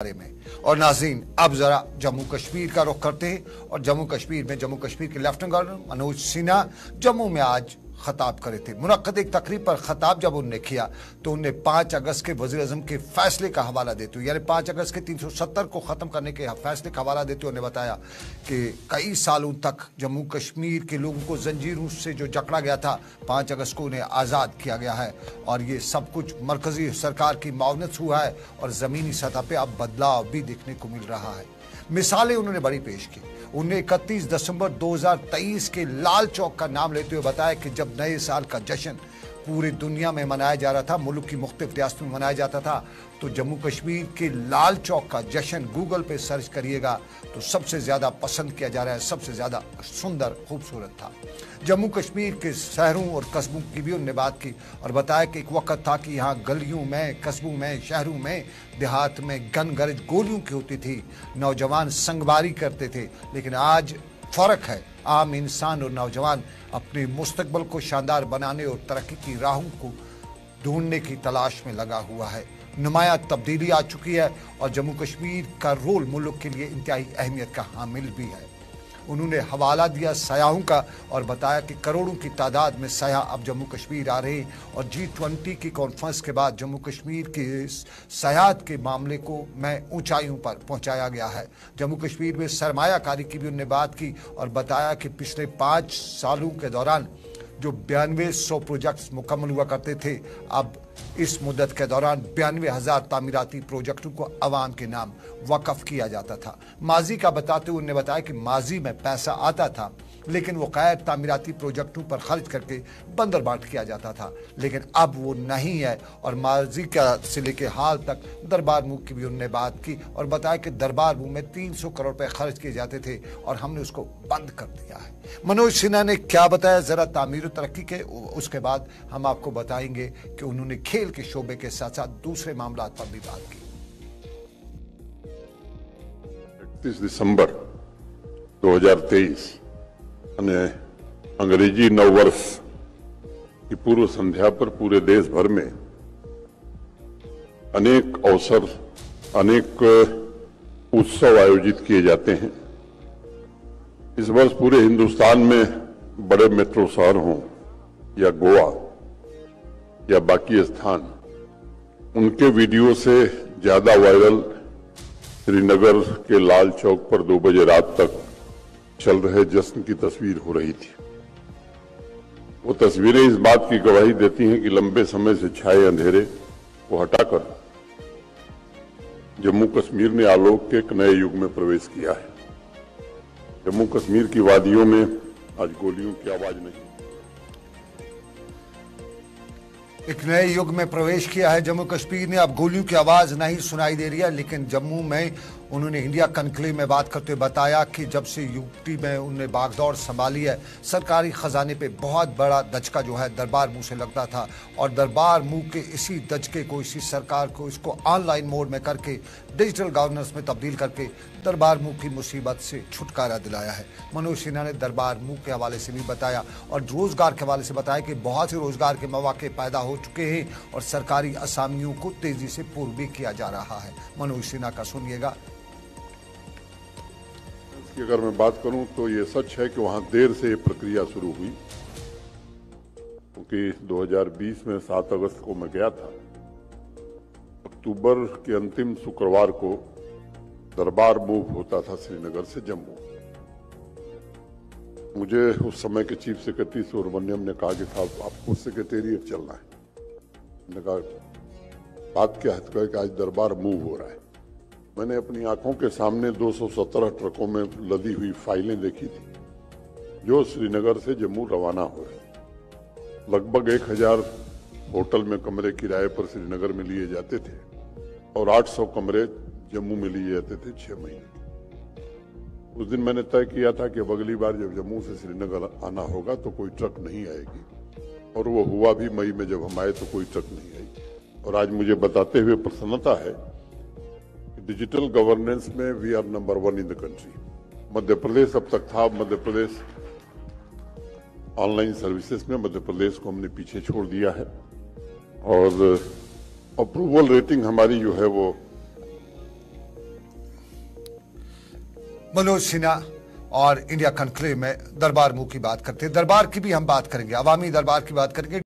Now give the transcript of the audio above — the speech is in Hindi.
बारे में। और नाज़रीन, अब जरा जम्मू कश्मीर का रुख करते हैं और जम्मू कश्मीर के लेफ्टिनेंट गवर्नर मनोज सिन्हा जम्मू में आज खताब करे थे। मुनक्कद एक तकरीब पर खताब जब उन्होंने किया तो उन्हें 5 अगस्त के वज़ीर-ए-आज़म के फैसले का हवाला देते हुए, यानी 5 अगस्त के 370 को ख़त्म करने के फैसले का हवाला देते हुए उन्हें बताया कि कई सालों तक जम्मू कश्मीर के लोगों को जंजीरों से जो जकड़ा गया था, 5 अगस्त को उन्हें आज़ाद किया गया है और ये सब कुछ मरकज़ी सरकार की मावनत से हुआ है और ज़मीनी सतह पर अब बदलाव भी देखने को मिल रहा है। मिसालें उन्होंने बड़ी पेश की। उन्हें 31 दिसंबर 2023 के लाल चौक का नाम लेते हुए बताया कि जब नए साल का जश्न पूरी दुनिया में मनाया जा रहा था, मुल्क की मुख्तलिफ रियासतों में मनाया जाता था, तो जम्मू कश्मीर के लाल चौक का जश्न गूगल पे सर्च करिएगा तो सबसे ज़्यादा पसंद किया जा रहा है, सबसे ज़्यादा सुंदर खूबसूरत था। जम्मू कश्मीर के शहरों और कस्बों की भी उन्होंने बात की और बताया कि एक वक्त था कि यहाँ गलियों में, कस्बों में, शहरों में, देहात में गन गरज गोलियों की होती थी, नौजवान संगवारी करते थे, लेकिन आज फ़र्क है। आम इंसान और नौजवान अपने मुस्तकबल को शानदार बनाने और तरक्की की राहों को ढूंढने की तलाश में लगा हुआ है। नुमाया तब्दीली आ चुकी है और जम्मू कश्मीर का रोल मुल्क के लिए इंतहाई अहमियत का हामिल भी है। उन्होंने हवाला दिया सयाहों का और बताया कि करोड़ों की तादाद में सयाह अब जम्मू कश्मीर आ रहे हैं और G20 की कॉन्फ्रेंस के बाद जम्मू कश्मीर के सयाहत के मामले को में ऊंचाइयों पर पहुंचाया गया है। जम्मू कश्मीर में सरमायाकारी की भी उन्होंने बात की और बताया कि पिछले 5 सालों के दौरान जो 9200 प्रोजेक्ट्स मुकम्मल हुआ करते थे, अब इस मुद्दत के दौरान 92,000 तामीराती प्रोजेक्टों को अवाम के नाम वक़फ़ किया जाता था। माजी का बताते हुए उन्होंने बताया कि माजी में पैसा आता था लेकिन वो गैर तामीराती प्रोजेक्टों पर खर्च करके बंदर बांट किया जाता था, लेकिन अब वो नहीं है। और माजी का से लेके हाल तक दरबार मूव की भी उन्होंने बात की और बताया कि दरबार मूव में 300 करोड़ रुपए खर्च किए जाते थे और हमने उसको बंद कर दिया है। मनोज सिन्हा ने क्या बताया, जरा तामीर और तरक्की के, उसके बाद हम आपको बताएंगे कि उन्होंने खेल के शोबे के साथ साथ दूसरे मामला पर भी बात की। 31 दिसंबर 2023 અને अंग्रेजी नववर्ष की पूर्व संध्या पर पूरे देश भर में अनेक अवसर, अनेक उत्सव आयोजित किए जाते हैं। इस वर्ष पूरे हिंदुस्तान में बड़े मेट्रो शहर हों या गोवा या बाकी स्थान, उनके वीडियो से ज्यादा वायरल श्रीनगर के लाल चौक पर 2 बजे रात तक चल रहे जश्न की तस्वीर हो रही थी। वो तस्वीरें इस बात की गवाही देती हैं कि लंबे समय से छाए अंधेरे को हटाकर जम्मू कश्मीर ने आलोक के एक नए युग में प्रवेश किया है। जम्मू कश्मीर की वादियों में आज गोलियों की आवाज नहीं, एक नए युग में प्रवेश किया है जम्मू कश्मीर ने। अब गोलियों की आवाज नहीं सुनाई दे रही है, लेकिन जम्मू में उन्होंने इंडिया कॉन्क्लेव में बात करते हुए बताया कि जब से यूटी में उन्होंने बागडोर संभाली है, सरकारी खजाने पे बहुत बड़ा दचका जो है दरबार मूव से लगता था और दरबार मूव के इसी दचके को, इसी सरकार को, इसको ऑनलाइन मोड में करके डिजिटल गवर्नेंस में तब्दील करके दरबार मूव की मुसीबत से छुटकारा दिलाया है। मनोज सिन्हा ने दरबार मूव के हवाले से भी बताया और रोजगार के हवाले से बताया कि बहुत से रोजगार के मौके पैदा हो चुके हैं और सरकारी असामियों को तेजी से पूर्ण भी किया जा रहा है। मनोज सिन्हा का सुनिएगा। अगर मैं बात करूं तो ये सच है कि वहां देर से ये प्रक्रिया शुरू हुई, क्योंकि 2020 में 7 अगस्त को मैं गया था। अक्टूबर के अंतिम शुक्रवार को दरबार मूव होता था श्रीनगर से जम्मू। मुझे उस समय के चीफ सेक्रेटरी सुब्रमण्यम ने कहा कि साहब आपको सेक्रेटेरिएट चलना है। मैंने कहा बात क्या है, तो कहा कि आज दरबार मूव हो रहा है। मैंने अपनी आंखों के सामने 217 ट्रकों में लदी हुई फाइलें देखी थी जो श्रीनगर से जम्मू रवाना हो रही। लगभग 1000 होटल में कमरे किराए पर श्रीनगर में लिए जाते थे और 800 कमरे जम्मू में लिए जाते थे 6 महीने। उस दिन मैंने तय किया था कि अब अगली बार जब जम्मू से श्रीनगर आना होगा तो कोई ट्रक नहीं आएगी, और वो हुआ भी। मई में जब हम आए तो कोई ट्रक नहीं आई। और आज मुझे बताते हुए प्रसन्नता है डिजिटल गवर्नेंस में we are number 1 in the country. Madhya Pradesh अब तक था, मध्य प्रदेश ऑनलाइन सर्विसेज में मध्य प्रदेश को हमने पीछे छोड़ दिया है और अप्रूवल रेटिंग हमारी जो है वो मनोज सिन्हा और इंडिया कॉन्क्लेव में दरबार मूव की बात करते हैं। दरबार की भी हम बात करेंगे, अवामी दरबार की बात करेंगे।